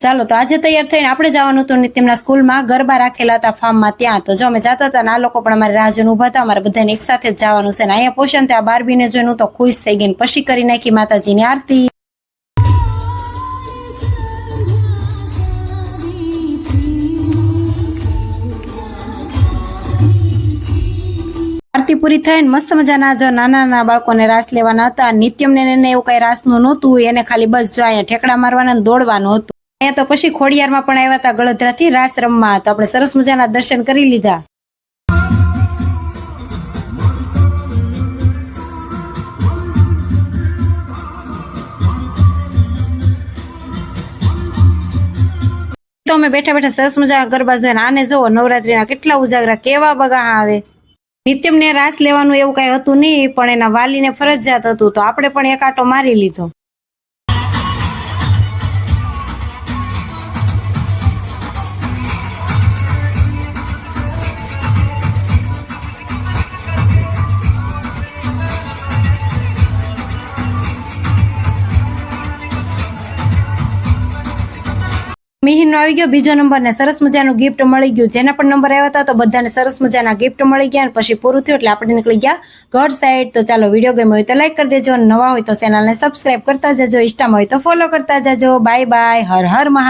ચાલો તો આજે તૈયાર થઈને આપણે જવાનું હતું નિત્યમના સ્કૂલમાં ગરબા રાખેલા હતા ફાર્મમાં ત્યાં. તો જો અમે જતા હતા ને આ લોકો પણ અમારે રાહ જોઈને ઉભા હતા. અમારે બધાને એક સાથે જ જવાનું છે ને અહીંયા પહોંચ્યા ને ત્યાં બારબીને જોઈને હું તો ખુશ થઈ ગઈ. પછી કરી નાખી માતાજીની આરતી. આરતી પૂરી થઈને મસ્ત મજાના જો નાના નાના બાળકોને રાસ લેવાના હતા. નિત્યમને એને એવું કઈ રાસનું નહોતું, એને ખાલી બસ જો અહીંયા ઠેકડા મારવાના ને દોડવાનું હતું. અહીંયા તો પછી ખોડિયારમાં પણ આવ્યા હતા ગળધરાથી રાસ રમવા. તો આપણે સરસ મજાના દર્શન કરી લીધા. તો અમે બેઠા બેઠા સરસ મજાના ગરબા જોઈને આને જોવો નવરાત્રીના કેટલા ઉજાગરા કેવા બગા આવે. નિત્યમને રાસ લેવાનું એવું કઈ હતું નહીં, પણ એના વાલીને ફરજિયાત હતું, તો આપણે પણ એક આંટો મારી લીધો. મિહિરનો આવી ગયો બીજો નંબર ને સરસ મજાનું ગિફ્ટ મળી ગયું. જેના પણ નંબર આવ્યા હતા તો બધાને સરસ મજાના ગિફ્ટ મળી ગયા. અને પછી પૂરું થયું એટલે આપણે નીકળી ગયા ઘર સાઈડ. તો ચાલો વિડીયો ગમ્યો હોય તો લાઈક કરી દેજો, નવા હોય તો ચેનલને સબસ્ક્રાઇબ કરતા જજો, ઇન્સ્ટામાં હોય તો ફોલો કરતા જજો. બાય બાય, હર હર મહા.